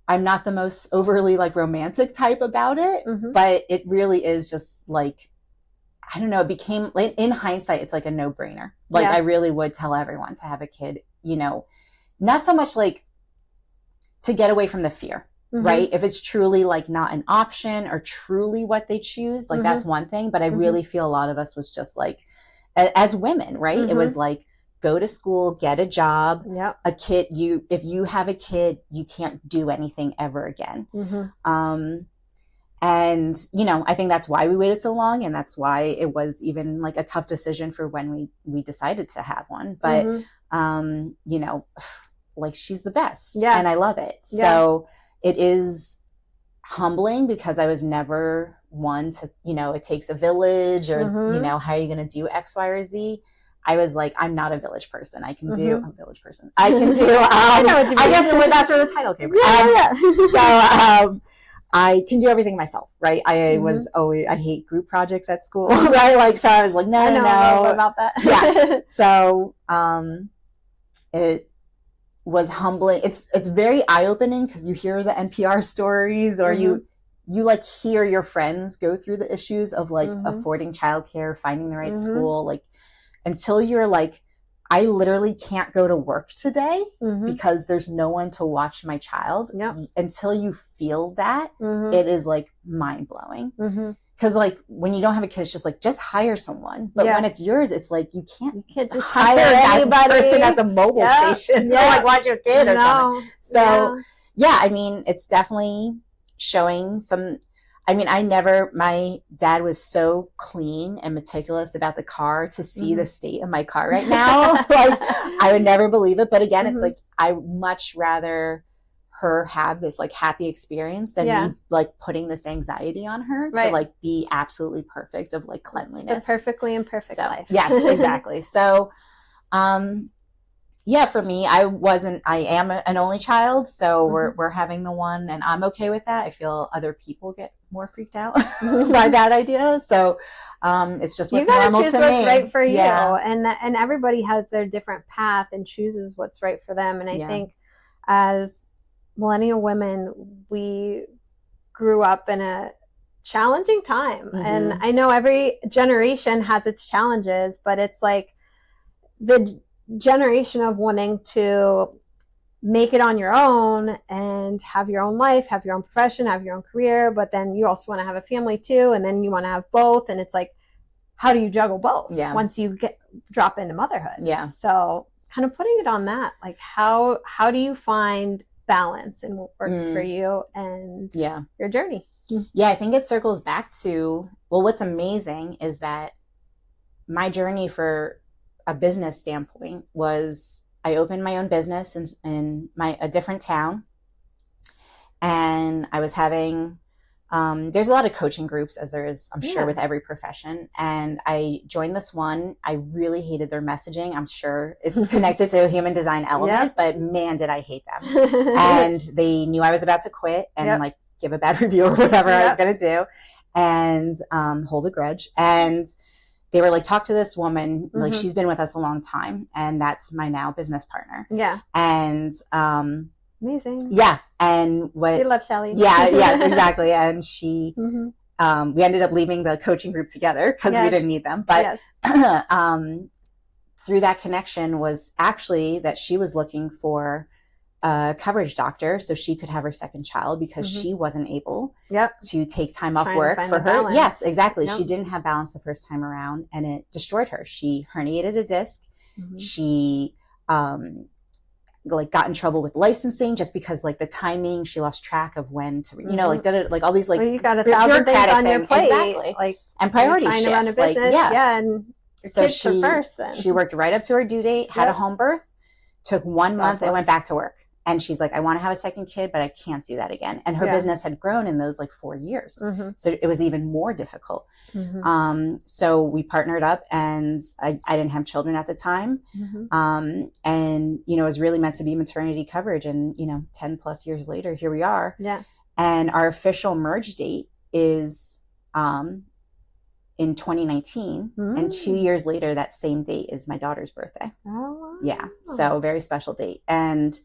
I'm not the most overly like romantic type about it, but it really is just like, I don't know, it became, in hindsight, it's like a no-brainer. Like, I really would tell everyone to have a kid, you know, not so much like to get away from the fear, right? If it's truly like not an option or truly what they choose, like that's one thing. But I really feel a lot of us was just like, as women, right? It was like, go to school, get a job, a kid. If you have a kid, you can't do anything ever again. And, you know, I think that's why we waited so long. And that's why it was even like a tough decision for when we decided to have one. But, you know, like, she's the best and I love it. So it is humbling, because I was never one to, you know, it takes a village, or, you know, how are you going to do X, Y, or Z? I was like, I'm not a village person. I can do a village person. I can do, I know what you mean. I guess that's where the title came from. So, I can do everything myself, right? I was always, I hate group projects at school, right? Like, so I was like, no. About that. So, it was humbling. It's very eye-opening, because you hear the NPR stories, or you like hear your friends go through the issues of like affording childcare, finding the right school, like, until you're like, I literally can't go to work today because there's no one to watch my child. Until you feel that, it is like mind blowing. Because like, when you don't have a kid, it's just like, just hire someone. But when it's yours, it's like, you can't just hire anybody. That person at the mobile station. So like, watch your kid or something. So I mean, it's definitely showing some. I mean, my dad was so clean and meticulous about the car, to see the state of my car right now. Like, I would never believe it. But again, it's like, I much rather her have this like happy experience than me like putting this anxiety on her to like be absolutely perfect of like cleanliness. The perfectly imperfect life. Yes, exactly. So, yeah, for me, I am an only child, so we're having the one, and I'm okay with that. I feel other people get more freaked out by that idea. So, it's just what's normal to me. You gotta choose what's right for you, and everybody has their different path and chooses what's right for them. And I think as millennial women, we grew up in a challenging time, and I know every generation has its challenges, but it's like the generation of wanting to make it on your own and have your own life, have your own profession, have your own career, but then you also want to have a family too, and then you want to have both, and it's like, how do you juggle both once you drop into motherhood? So kind of putting it on that, like how do you find balance and what works for you and your journey? I think it circles back to, well, what's amazing is that my journey for a business standpoint was I opened my own business in a different town, and I was having there's a lot of coaching groups, as there is, I'm sure, with every profession, and I joined this one. I really hated their messaging. I'm sure it's connected to a human design element, but man, did I hate them. And they knew I was about to quit and like give a bad review or whatever I was going to do, and hold a grudge. And they were like, talk to this woman, like she's been with us a long time, and that's my now business partner. And amazing. And what we love Shelly. Yes, exactly. And she we ended up leaving the coaching group together because we didn't need them. But through that connection was actually that she was looking for a coverage doctor so she could have her second child because she wasn't able to take time off work for her. Balance. Yes, exactly. She didn't have balance the first time around, and it destroyed her. She herniated a disc. She like got in trouble with licensing just because like the timing, she lost track of when to, like did it, like all these like you got 1,000 things on your plate, exactly, like and priority shifts, to run a business, and so she worked right up to her due date, had a home birth, took 1 month, and went back to work. And she's like, I want to have a second kid, but I can't do that again. And her business had grown in those like 4 years. So it was even more difficult. So we partnered up, and I didn't have children at the time. And, it was really meant to be maternity coverage. And, 10 plus years later, here we are. And our official merge date is in 2019. And 2 years later, that same date is my daughter's birthday. So a very special date. And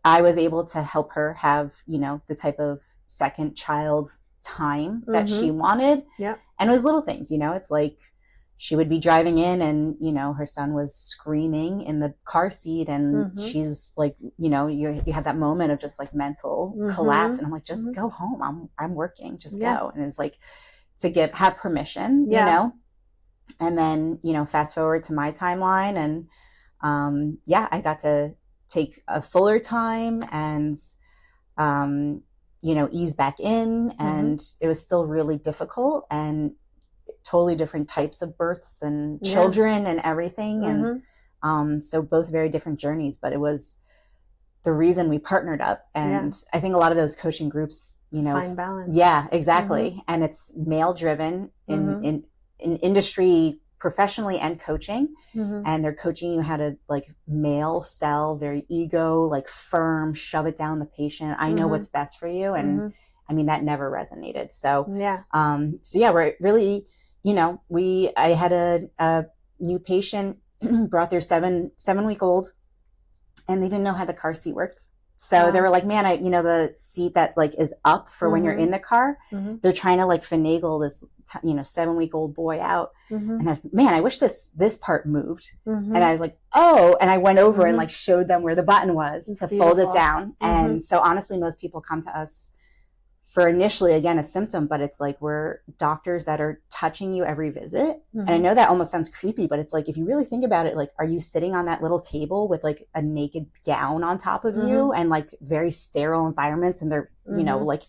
I was able to help her have, the type of second child time that she wanted. And it was little things, it's like she would be driving in and, her son was screaming in the car seat, and she's like, you have that moment of just like mental collapse. And I'm like, just go home. I'm working, just go. And it was like to have permission, you know, and then, fast forward to my timeline, and I got to take a fuller time and, ease back in. And it was still really difficult, and totally different types of births and children and everything. And so both very different journeys, but it was the reason we partnered up. And I think a lot of those coaching groups, find balance. Yeah, exactly. And it's male driven in industry, professionally and coaching, and they're coaching you how to like male sell, very ego, like firm, shove it down the patient. I know what's best for you. And I mean, that never resonated. So, we're really, I had a new patient brought their 7-week-old, and they didn't know how the car seat works. So they were like, man, the seat that like is up for when you're in the car, they're trying to like finagle this, 7-week-old boy out. And they're like, man, I wish this part moved. And I was like, oh, and I went over and like showed them where the button was to fold it down. And so honestly, most people come to us for initially, again, a symptom, but it's like we're doctors that are touching you every visit. And I know that almost sounds creepy, but it's like, if you really think about it, like, are you sitting on that little table with like a naked gown on top of you and like very sterile environments, and they're, like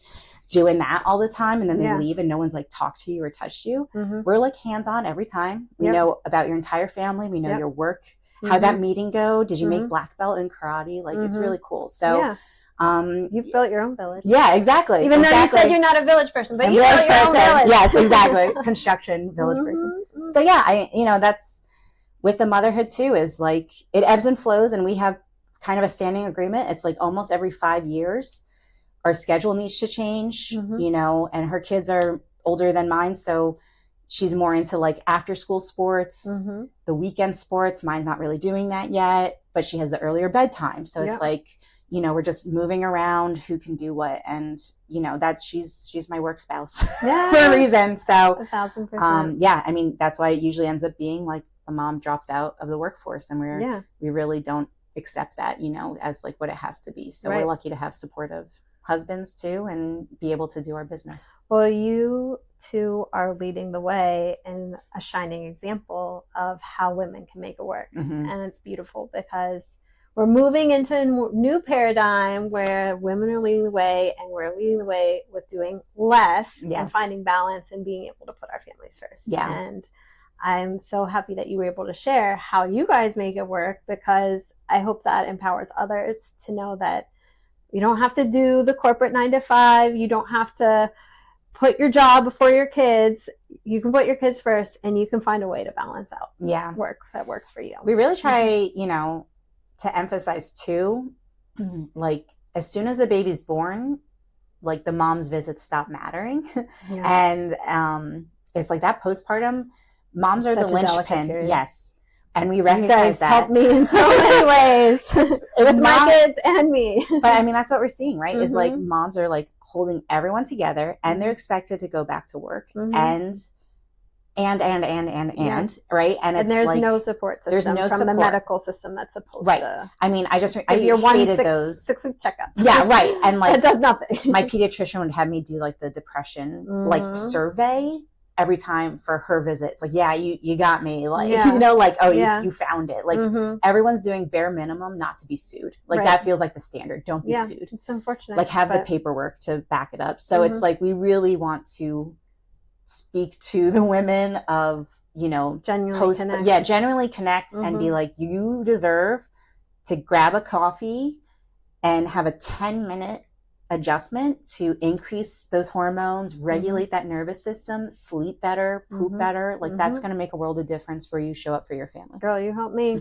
doing that all the time, and then they leave and no one's like talked to you or touched you. We're like hands-on every time. We know about your entire family. We know your work How'd that meeting go? Did you make black belt in karate? Like, it's really cool. So, you've built your own village. Yeah, exactly. Even though you said you're not a village person, but you built your own village. Yes, exactly. Construction village person. So yeah, that's with the motherhood too, is like it ebbs and flows, and we have kind of a standing agreement. It's like almost every 5 years our schedule needs to change, and her kids are older than mine, so she's more into like after school sports, the weekend sports. Mine's not really doing that yet, but she has the earlier bedtime. So it's like, we're just moving around who can do what. And, she's my work spouse for a reason. So 1,000%. I mean, that's why it usually ends up being like a mom drops out of the workforce, and we really don't accept that, as like what it has to be. So we're lucky to have supportive husbands too, and be able to do our business. Well, you two are leading the way and a shining example of how women can make it work. And it's beautiful because we're moving into a new paradigm where women are leading the way, and we're leading the way with doing less and finding balance and being able to put our families first. And I'm so happy that you were able to share how you guys make it work, because I hope that empowers others to know that you don't have to do the corporate 9 to 5. You don't have to put your job before your kids. You can put your kids first, and you can find a way to balance out work that works for you. We really try, to emphasize too, like as soon as the baby's born, like the mom's visits stop mattering. And it's like that postpartum, moms are the linchpin. Yes. And we recognize that. Help me in so many ways with my kids and me. But I mean, that's what we're seeing, right? Is like moms are like holding everyone together, and they're expected to go back to work and right? And there's like, no support system there's no from support. the medical system that's supposed to. I mean, I your hated those 6-week checkup. Yeah, right. And like it does nothing. My pediatrician would have me do like the depression like survey every time for her visit. It's like, you got me. Like, you found it. Like everyone's doing bare minimum not to be sued. Like that feels like the standard. Don't be sued. It's unfortunate. Like have the paperwork to back it up. So it's like, we really want to speak to the women of, genuinely connect and be like, you deserve to grab a coffee and have a 10-minute adjustment to increase those hormones, regulate that nervous system, sleep better, poop better. Like that's going to make a world of difference for you. Show up for your family. Girl, you helped me.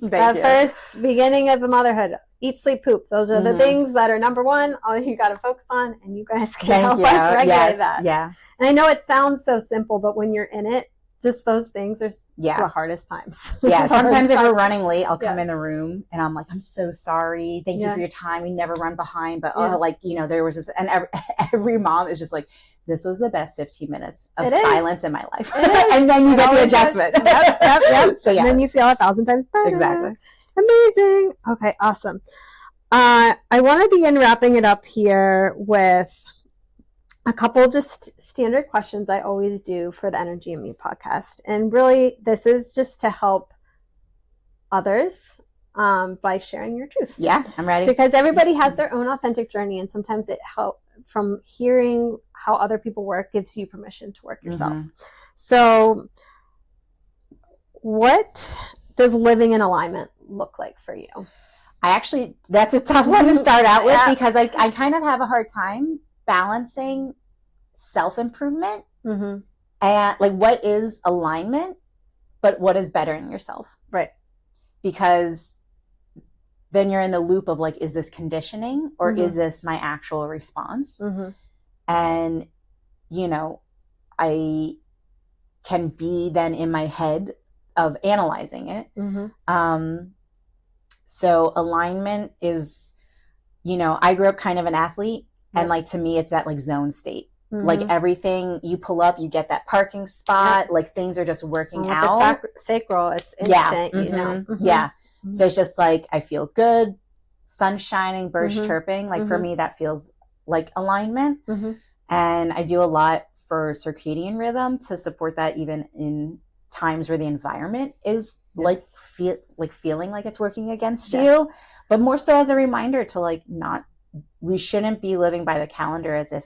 First beginning of the motherhood, eat, sleep, poop. Those are the things that are number one. All you got to focus on, and you guys can help us regulate that. Yeah. And I know it sounds so simple, but when you're in it, just those things are the hardest times. Yeah. Sometimes if we're running late, I'll come in the room and I'm like, I'm so sorry. Thank you for your time. We never run behind. But there was this, and every mom is just like, this was the best 15 minutes of silence in my life. And then you get the adjustment. Yep. So and then you feel 1,000 times better. Exactly. Amazing. Okay, awesome. I want to begin wrapping it up here with a couple just standard questions I always do for the Energy in Me podcast. And really, this is just to help others by sharing your truth. Yeah, I'm ready. Because everybody has their own authentic journey, and sometimes it helps from hearing how other people work gives you permission to work yourself. So what does living in alignment look like for you? That's a tough one to start out with because I kind of have a hard time balancing self-improvement and like what is alignment, but what is bettering yourself. Right. Because then you're in the loop of like, is this conditioning or is this my actual response? And, I can be then in my head of analyzing it. So alignment is, I grew up kind of an athlete. And like, to me, it's that like zone state. Like everything you pull up, you get that parking spot, like things are just working out. Sacral, it's instant, So it's just like, I feel good, sun shining, birds chirping. Like for me, that feels like alignment. And I do a lot for circadian rhythm to support that, even in times where the environment is feeling like it's working against you, but more so as a reminder to like we shouldn't be living by the calendar as if,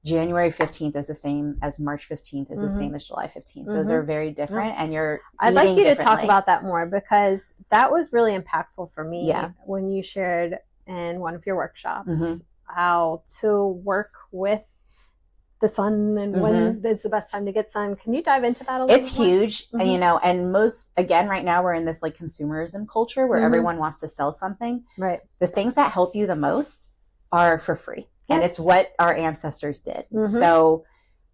January 15th is the same as March 15th is the same as July 15th. Those are very different, and you're I'd like you to talk differently. about that more, because that was really impactful for me Yeah. when you shared in one of your workshops how to work with the sun and when is the best time to get sun. Can you dive into that a little It's more? huge, you know, and most, again, right now we're in this like consumerism culture where everyone wants to sell something. Right. The things that help you the most are for free. Yes. And it's what our ancestors did. So,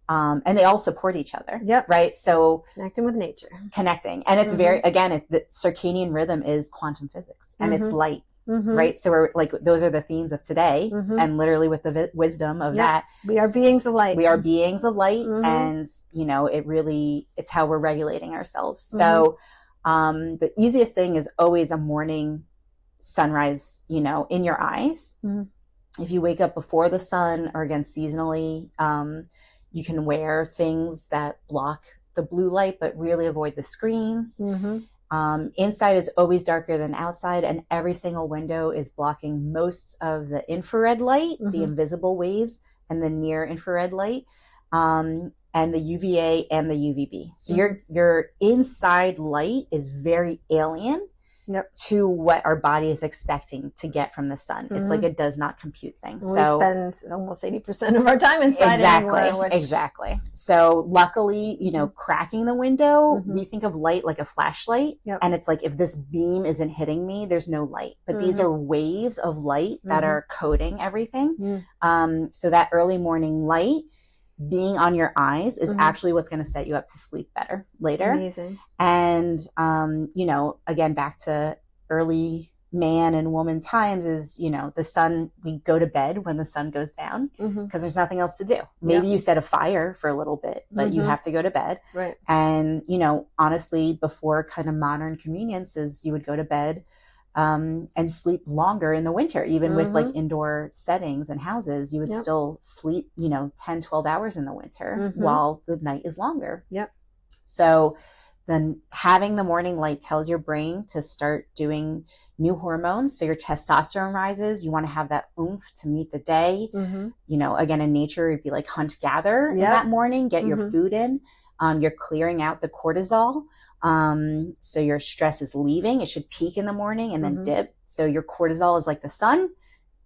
and they all support each other. Yep. Right. So connecting with nature. And it's very, again, the circadian rhythm is quantum physics, and it's light. Right. So we're like, those are the themes of today. And literally with the wisdom of that, we are beings of light. We are beings of light. And, you know, it's how we're regulating ourselves. So the easiest thing is always a morning sunrise, you know, in your eyes. If you wake up before the sun, or again, seasonally, you can wear things that block the blue light, but really avoid the screens. Inside is always darker than outside, and every single window is blocking most of the infrared light, the invisible waves, and the near infrared light, and the UVA and the UVB. So your inside light is very alien to what our body is expecting to get from the sun. It's like it does not compute things. We spend almost 80% of our time inside. Exactly. So luckily, you know, cracking the window, we think of light like a flashlight. And it's like, if this beam isn't hitting me, there's no light. But these are waves of light that are coating everything. So that early morning light being on your eyes is actually what's going to set you up to sleep better later. Amazing. And, you know, again, back to early man and woman times is, you know, the sun, we go to bed when the sun goes down because there's nothing else to do. Maybe you set a fire for a little bit, but you have to go to bed. Right. And, you know, honestly, before kind of modern conveniences, you would go to bed and sleep longer in the winter, even with like indoor settings and houses, you would still sleep, you know, 10, 12 hours in the winter while the night is longer. So then having the morning light tells your brain to start doing new hormones. So your testosterone rises. You want to have that oomph to meet the day. You know, again, in nature, it'd be like hunt gather in that morning, get your food in. You're clearing out the cortisol. So your stress is leaving. It should peak in the morning and then dip. So your cortisol is like the sun,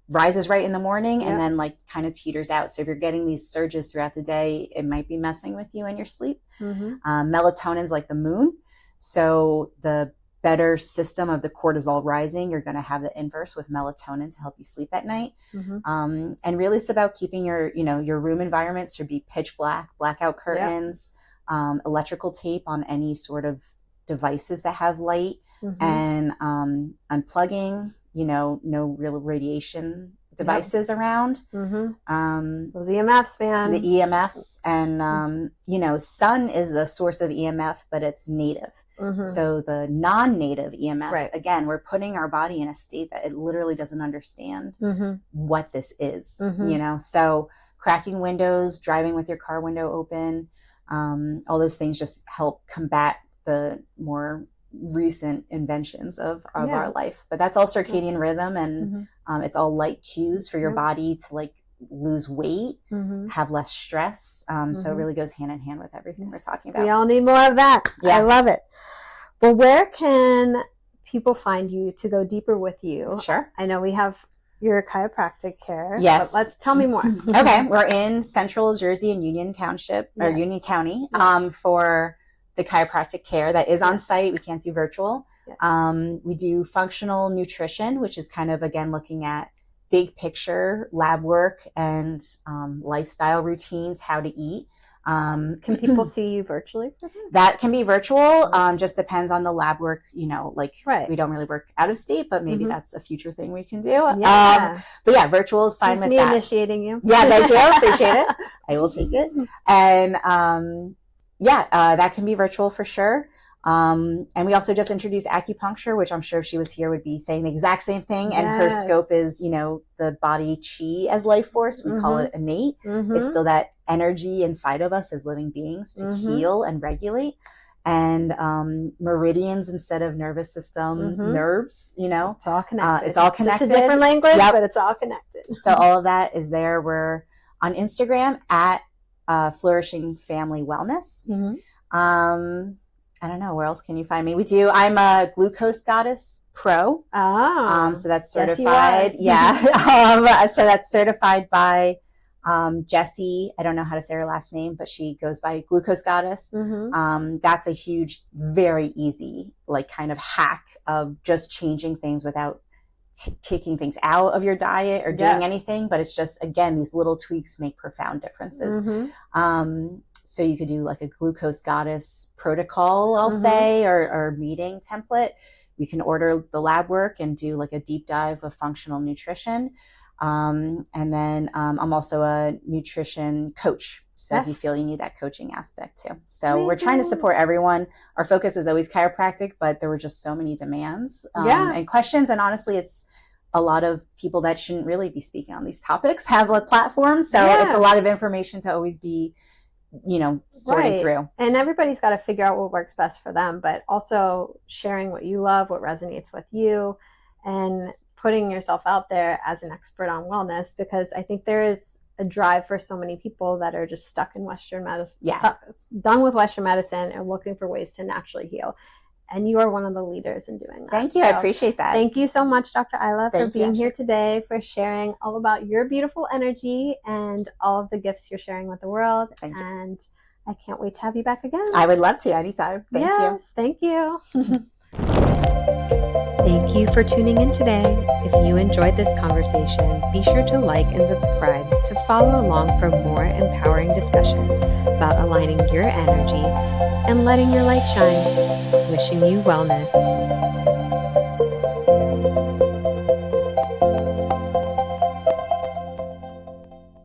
rises right in the morning and then like kind of teeters out. So if you're getting these surges throughout the day, it might be messing with you in your sleep. Melatonin's like the moon. So the better system of the cortisol rising, you're going to have the inverse with melatonin to help you sleep at night. And really it's about keeping your, you know, your room environment should be pitch black, blackout curtains, electrical tape on any sort of devices that have light, and unplugging, you know, no real radiation devices around. Those EMFs, man. The EMFs. And, you know, sun is a source of EMF, but it's native. So the non-native EMFs, again, we're putting our body in a state that it literally doesn't understand what this is, you know? So cracking windows, driving with your car window open, all those things just help combat the more recent inventions of our life. But that's all circadian rhythm, and it's all light cues for your body to like lose weight, have less stress. So it really goes hand in hand with everything we're talking about. We all need more of that. I love it. Well, where can people find you to go deeper with you? Sure. I know we have your chiropractic care. Yes. But let's tell me more. Okay. We're in Central Jersey and Union Township or Union County for the chiropractic care that is on site. We can't do virtual. We do functional nutrition, which is kind of, again, looking at big picture lab work and lifestyle routines, how to eat. Can people see you virtually for that? That can be virtual. Just depends on the lab work, you know, like we don't really work out of state, but maybe that's a future thing we can do. But yeah, virtual is fine with me that. Initiating you. Yeah, thank you. Appreciate it. I will take it. And that can be virtual for sure. And we also just introduced acupuncture, which I'm sure if she was here would be saying the exact same thing. And her scope is, you know, the body chi as life force. We call it innate. It's still that energy inside of us as living beings to heal and regulate. And meridians instead of nervous system, nerves, you know. It's all connected. It's all connected. Just a different language, but it's all connected. So all of that is there. We're on Instagram at Flourishing Family Wellness. I don't know, where else can you find me? I'm a Glucose Goddess Pro. So that's certified. So that's certified by Jessie. I don't know how to say her last name, but she goes by Glucose Goddess. That's a huge, very easy, like kind of hack of just changing things without kicking things out of your diet or doing anything. But it's just, again, these little tweaks make profound differences. So you could do like a Glucose Goddess protocol, I'll say, or meeting template. We can order the lab work and do like a deep dive of functional nutrition. And then I'm also a nutrition coach. So if you feel you need that coaching aspect too. So we're trying to support everyone. Our focus is always chiropractic, but there were just so many demands and questions. And honestly, it's a lot of people that shouldn't really be speaking on these topics have a platform. So it's a lot of information to always be, sorting through. And everybody's got to figure out what works best for them, but also sharing what you love, what resonates with you, and putting yourself out there as an expert on wellness, because I think there is a drive for so many people that are just stuck in Western medicine, done with Western medicine and looking for ways to naturally heal. And you are one of the leaders in doing that. Thank you. I appreciate that. Thank you so much, Dr. Ila, for being here today, for sharing all about your beautiful energy and all of the gifts you're sharing with the world. And I can't wait to have you back again. I would love to anytime. Thank you. Thank you. Thank you for tuning in today. If you enjoyed this conversation, be sure to like and subscribe to follow along for more empowering discussions about aligning your energy and letting your light shine. Wishing you wellness.